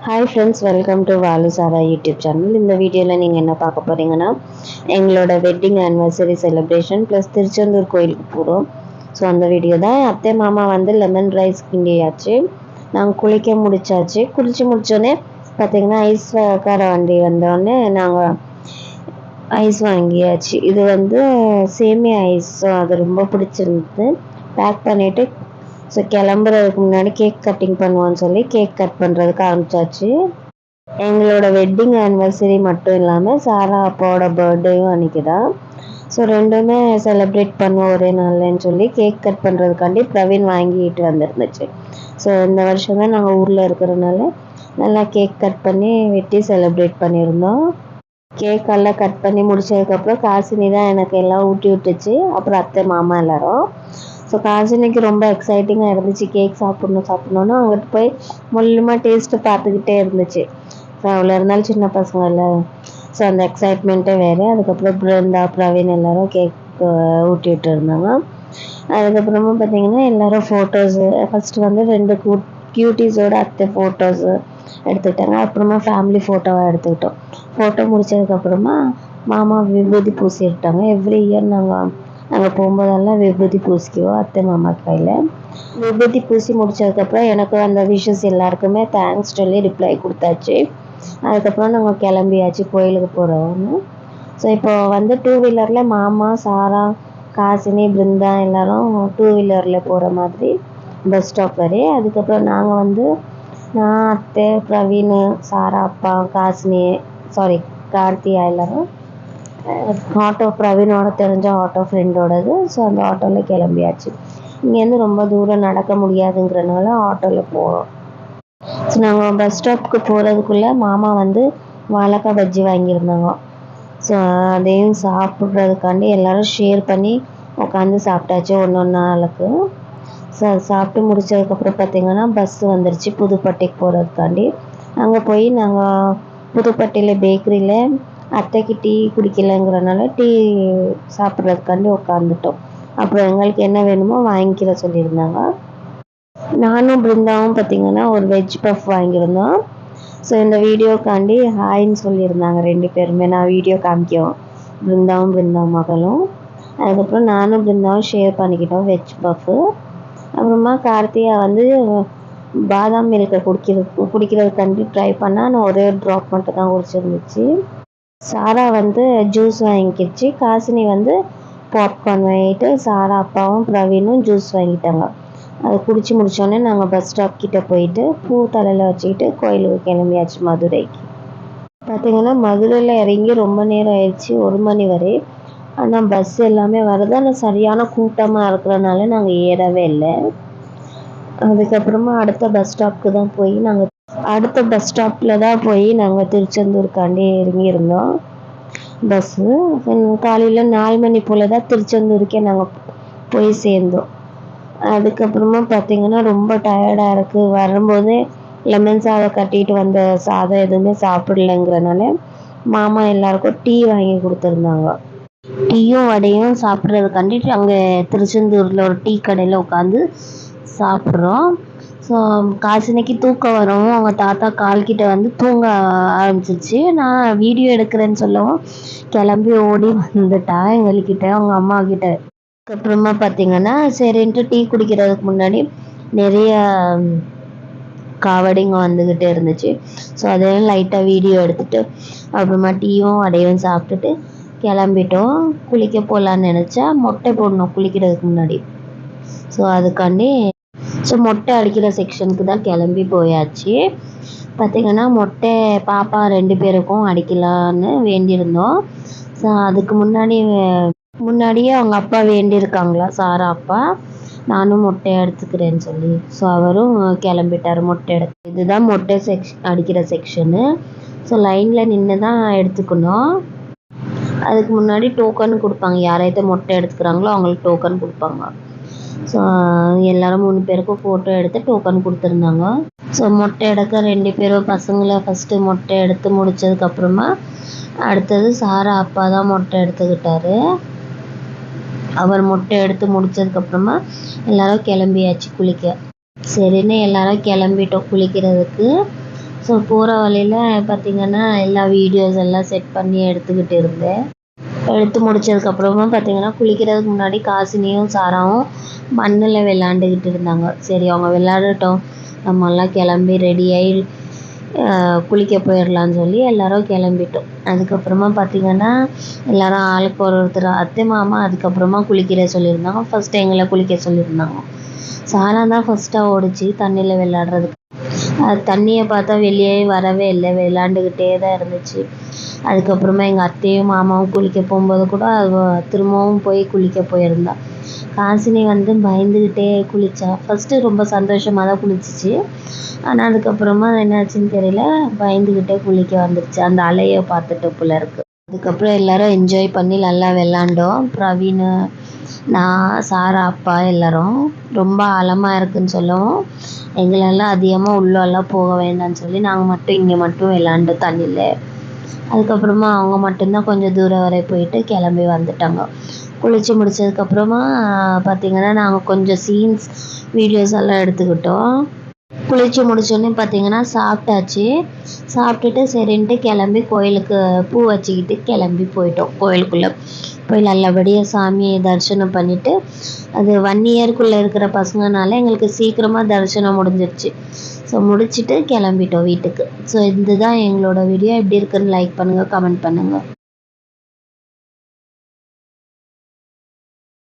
Hi friends, welcome to Vaalu Sara YouTube channel. இந்த வீடியோவில் நீங்கள் என்ன பார்க்க போகிறீங்கன்னா, எங்களோட wedding anniversary celebration plus Tiruchendur கோயிலுக்கு போகிறோம். ஸோ அந்த வீடியோ தான். அத்தை மாமா வந்து லெமன் ரைஸ் கிண்டியாச்சு, நாங்கள் குளிக்க முடிச்சாச்சு. குளித்து முடித்தோடனே பார்த்திங்கன்னா கார வண்டி வந்தோடனே நாங்கள் ஐஸ் வாங்கியாச்சு. இது வந்து சேமியா ஐஸ். ஸோ அது ரொம்ப பிடிச்சிருந்தது. பேக் பண்ணிவிட்டு ஸோ கிளம்புறதுக்கு முன்னாடி கேக் கட்டிங் பண்ணுவோன்னு சொல்லி கேக் கட் பண்ணுறதுக்கு ஆரம்பிச்சாச்சு. எங்களோட வெட்டிங் ஆனிவர்சரி மட்டும் இல்லாமல் சாரா அப்பாவோட பர்த்டேயும் அன்றைக்கி தான். ஸோ ரெண்டுமே செலிப்ரேட் பண்ணுவோம் ஒரே நாள்லன்னு சொல்லி கேக் கட் பண்ணுறதுக்காண்டி பிரவீன் வாங்கிட்டு வந்துருந்துச்சு. ஸோ இந்த வருஷம் தான் நாங்கள் ஊரில் இருக்கிறனால நல்லா கேக் கட் பண்ணி வெட்டி செலிப்ரேட் பண்ணியிருந்தோம். கேக்கெல்லாம் கட் பண்ணி முடிச்சதுக்கப்புறம் காசினி தான் எனக்கு எல்லாம் ஊட்டி விட்டுச்சு. அப்புறம் அத்தை மாமா எல்லோரும். ஸோ காசினிக்கு ரொம்ப எக்ஸைட்டிங்காக இருந்துச்சு. கேக் சாப்பிட்ணுன்னு அங்கிட்டு போய் முள்ளுமா டேஸ்ட்டு பார்த்துக்கிட்டே இருந்துச்சு. ஸோ அவ்வளோ இருந்தாலும் சின்ன பசங்க இல்லை, ஸோ அந்த எக்ஸைட்மெண்ட்டே வேறு. அதுக்கப்புறம் பிருந்தா பிரவீன் எல்லோரும் கேக் ஊட்டி விட்டு இருந்தாங்க. அதுக்கப்புறமா பார்த்திங்கன்னா எல்லோரும் ஃபோட்டோஸு ஃபஸ்ட்டு வந்து 2 கியூட்டிஸோட அத்தை ஃபோட்டோஸு எடுத்துக்கிட்டாங்க. அப்புறமா ஃபேமிலி ஃபோட்டோவாக எடுத்துக்கிட்டோம். ஃபோட்டோ முடித்ததுக்கப்புறமா மாமா விபூதி பூசி விட்டாங்க. எவ்ரி இயர் நாங்கள் போகும்போதெல்லாம் விபூதி பூசிக்குவோம் அத்தை மாமா கையில். விபூதி பூசி முடித்ததுக்கப்புறம் எனக்கு அந்த விஷஸ் எல்லாருக்குமே தேங்க்ஸ் சொல்லி ரிப்ளை கொடுத்தாச்சு. அதுக்கப்புறம் நாங்கள் கிளம்பியாச்சு கோயிலுக்கு போகிறோன்னு. ஸோ இப்போ வந்து 2 வீலரில் மாமா, சாரா, காசினி, பிருந்தா எல்லோரும் 2 வீலரில் போகிற மாதிரி பஸ் ஸ்டாப் வரை. அதுக்கப்புறம் நாங்கள் வந்து நான், அத்தை, பிரவீன், சாரா அப்பா, காசினி, கார்த்தியா எல்லோரும் ஆட்டோ, பிரவீனோட தெரிஞ்ச ஆட்டோ ஃப்ரெண்டோடது. ஸோ அந்த ஆட்டோவில் கிளம்பியாச்சு. இங்கேருந்து ரொம்ப தூரம் நடக்க முடியாதுங்கிறனால ஆட்டோவில் போகிறோம். ஸோ நாங்கள் பஸ் ஸ்டாப்புக்கு போகிறதுக்குள்ளே மாமா வந்து வாழைக்காய் பஜ்ஜி வாங்கியிருந்தாங்க. ஸோ அதையும் சாப்பிட்றதுக்காண்டி எல்லோரும் ஷேர் பண்ணி உட்காந்து சாப்பிட்டாச்சு ஒன்று ஆளுக்கு. ஸோ அது சாப்பிட்டு முடித்ததுக்கப்புறம் பார்த்திங்கன்னா பஸ்ஸு வந்துருச்சு புதுப்பட்டிக்கு போகிறதுக்காண்டி. அங்கே போய் நாங்கள் புதுப்பட்டியில் பேக்கரியில் அத்தைக்கு டீ குடிக்கலைங்கிறனால டீ சாப்பிட்றதுக்காண்டி உட்காந்துட்டோம். அப்புறம் எங்களுக்கு என்ன வேணுமோ வாங்கிக்கிற சொல்லியிருந்தாங்க. நானும் பிருந்தாவும் பார்த்திங்கன்னா ஒரு வெஜ் பஃப் வாங்கியிருந்தோம். ஸோ இந்த வீடியோக்காண்டி ஹாய்ன்னு சொல்லியிருந்தாங்க 2 பேருமே. நான் வீடியோ காமிக்கவும் பிருந்தா மகளும். அதுக்கப்புறம் நானும் பிருந்தாவும் ஷேர் பண்ணிக்கிட்டோம் வெஜ் பஃப்பு. அப்புறமா கார்த்தியா வந்து பாதாம் மில்கை குடிக்கிறதுக்காண்டி ட்ரை பண்ணால் நான் ஒரே ஒரு ட்ராப் மட்டும் தான் குடிச்சிருந்துச்சு. சாரா வந்து ஜூஸ் வாங்கிக்கிச்சு. காசினி வந்து பாப்கார்ன் வாங்கிட்டு சாரா அப்பாவும் பிரவீனும் ஜூஸ் வாங்கிட்டாங்க. அதை குடிச்சு முடித்தோடனே நாங்கள் பஸ் ஸ்டாப் கிட்டே போயிட்டு பூ தலையில் வச்சுக்கிட்டு கோயிலுக்கு கிளம்பியாச்சு மதுரைக்கு. பார்த்திங்கன்னா மதுரையில் இறங்கி ரொம்ப நேரம் ஆயிடுச்சு, 1 மணி வரை. ஆனால் பஸ் எல்லாமே வருது, ஆனால் சரியான கூட்டமாக இருக்கிறனால நாங்கள் ஏறவே இல்லை. அதுக்கப்புறமா அடுத்த பஸ் ஸ்டாப்பில் தான் போய் நாங்கள் திருச்செந்தூருக்காண்டி இறங்கியிருந்தோம். பஸ்ஸு காலையில் 4 மணி போல் தான் திருச்செந்தூருக்கே நாங்கள் போய் சேர்ந்தோம். அதுக்கப்புறமா பார்த்திங்கன்னா ரொம்ப டயர்டாக இருக்குது. வரும்போதே லெமன் சாதம் கட்டிட்டு வந்த சாதம் எதுவுமே சாப்பிடலைங்கிறனால மாமா எல்லாருக்கும் டீ வாங்கி கொடுத்துருந்தாங்க. டீயும் வடையும் சாப்பிட்றதுக்காண்டி அங்கே திருச்செந்தூரில் ஒரு டீ கடையில் உட்காந்து சாப்பிட்றோம். ஸோ காசினிக்கு தூக்கம் வரவும் அவங்க தாத்தா கால்கிட்ட வந்து தூங்க ஆரம்பிச்சிச்சு. நான் வீடியோ எடுக்கிறேன்னு சொல்லவும் கிளம்பி ஓடி வந்துட்டா எங்கள்கிட்ட, அவங்க அம்மா கிட்ட. அதுக்கப்புறமா பார்த்திங்கன்னா சரின்ட்டு டீ குடிக்கிறதுக்கு முன்னாடி நிறைய காவடிங்க வந்துக்கிட்டே இருந்துச்சு. ஸோ அதையும் லைட்டாக வீடியோ எடுத்துகிட்டு அப்புறமா டீயும் வடையும் சாப்பிட்டுட்டு கிளம்பிட்டோம். குளிக்க போகலான்னு நினச்சா மொட்டை போடணும் குளிக்கிறதுக்கு முன்னாடி. ஸோ அதுக்காண்டி மொட்டை அடிக்கிற செக்ஷனுக்கு தான் கிளம்பி போயாச்சு. பார்த்திங்கன்னா மொட்டை பாப்பா 2 பேருக்கும் அடிக்கலான்னு வேண்டியிருந்தோம். ஸோ அதுக்கு முன்னாடியே அவங்க அப்பா வேண்டியிருக்காங்களா, சாரா அப்பா, நானும் மொட்டை எடுத்துக்கிறேன்னு சொல்லி. ஸோ அவரும் கிளம்பிட்டார் மொட்டை எடுத்து. இதுதான் மொட்டை அடிக்கிற செக்ஷனு. ஸோ லைனில் நின்று தான் எடுத்துக்கணும். அதுக்கு முன்னாடி டோக்கன் கொடுப்பாங்க. யாராவது மொட்டை எடுத்துக்கிறாங்களோ அவங்களுக்கு டோக்கன் கொடுப்பாங்க. ஸோ எல்லோரும் 3 பேருக்கும் ஃபோட்டோ எடுத்து டோக்கன் கொடுத்துருந்தாங்க. ஸோ மொட்டை எடுக்க 2 பேரும் பசங்களை ஃபஸ்ட்டு மொட்டை எடுத்து முடித்ததுக்கப்புறமா அடுத்தது சாரா அப்பா தான் மொட்டை எடுத்துக்கிட்டாரு. அவர் மொட்டை எடுத்து முடித்ததுக்கப்புறமா எல்லோரும் கிளம்பியாச்சு குளிக்க. சரின்னு எல்லோரும் கிளம்பிட்டோம் குளிக்கிறதுக்கு. ஸோ போகிற வழியில் பார்த்திங்கன்னா எல்லா வீடியோஸ் எல்லாம் செட் பண்ணி எடுத்துக்கிட்டு இருந்தேன். எடுத்து முடிச்சதுக்கப்புறமா பார்த்திங்கன்னா குளிக்கிறதுக்கு முன்னாடி காசினியும் சாராவும் மண்ணில் விளாண்டுக்கிட்டு இருந்தாங்க. சரி அவங்க விளையாடட்டும், நம்மெல்லாம் கிளம்பி ரெடியாகி குளிக்க போயிடலான்னு சொல்லி எல்லோரும் கிளம்பிட்டோம். அதுக்கப்புறமா பார்த்திங்கன்னா எல்லோரும் ஆளுக்கு ஒருத்தர் அத்தை மாமா அதுக்கப்புறமா குளிக்கிற சொல்லியிருந்தாங்க. ஃபஸ்ட்டு எங்களை குளிக்க சொல்லியிருந்தாங்க. சாரா தான் ஃபஸ்ட்டாக ஓடிச்சு தண்ணியில் விளையாடுறதுக்கு. அது தண்ணியை பார்த்தா வெளியே வரவே இல்லை, விளாண்டுக்கிட்டே தான் இருந்துச்சு. அதுக்கப்புறமா எங்கள் அத்தையும் மாமாவும் குளிக்க போகும்போது கூட திரும்பவும் போய் குளிக்க போயிருந்தா. காசினி வந்து பயந்துக்கிட்டே குளித்தா. ஃபஸ்ட்டு ரொம்ப சந்தோஷமாக தான் குளிச்சிச்சு. ஆனால் அதுக்கப்புறமா என்னாச்சுன்னு தெரியல, பயந்துக்கிட்டே குளிக்க வந்துடுச்சு. அந்த அலையை பார்த்துட்டு போல இருக்குது. அதுக்கப்புறம் எல்லோரும் என்ஜாய் பண்ணி நல்லா விளாண்டோம். பிரவீன், நான், சாரா அப்பா எல்லோரும். ரொம்ப ஆழமாக இருக்குதுன்னு சொல்லவும் எங்களெல்லாம் அதிகமாக உள்ளெல்லாம் போக வேண்டாம்னு சொல்லி நாங்கள் மட்டும் இங்கே மட்டும் விளாண்டோம் தண்ணியில். அதுக்கப்புறமா அவங்க மட்டும்தான் கொஞ்சம் தூரம் வரை போயிட்டு கிளம்பி வந்துட்டாங்க. குளித்து முடித்ததுக்கப்புறமா பார்த்திங்கன்னா நாங்கள் கொஞ்சம் சீன்ஸ் வீடியோஸ் எல்லாம் எடுத்துக்கிட்டோம். குளித்து முடிச்சோடனே பார்த்திங்கன்னா சாப்பிட்டாச்சு. சாப்பிட்டுட்டு சரின்ட்டு கிளம்பி கோயிலுக்கு பூ வச்சுக்கிட்டு கிளம்பி போயிட்டோம். கோயிலுக்குள்ளே போய் நல்லபடியாக சாமியை தரிசனம் பண்ணிவிட்டு, அது 1 இயருக்குள்ளே இருக்கிற பசங்கனால எங்களுக்கு சீக்கிரமாக தரிசனம் முடிஞ்சிருச்சு. ஸோ முடிச்சுட்டு கிளம்பிட்டோம் வீட்டுக்கு. ஸோ இதுதான் எங்களோட வீடியோ. எப்படி இருக்குன்னு லைக் பண்ணுங்கள், கமெண்ட் பண்ணுங்கள்.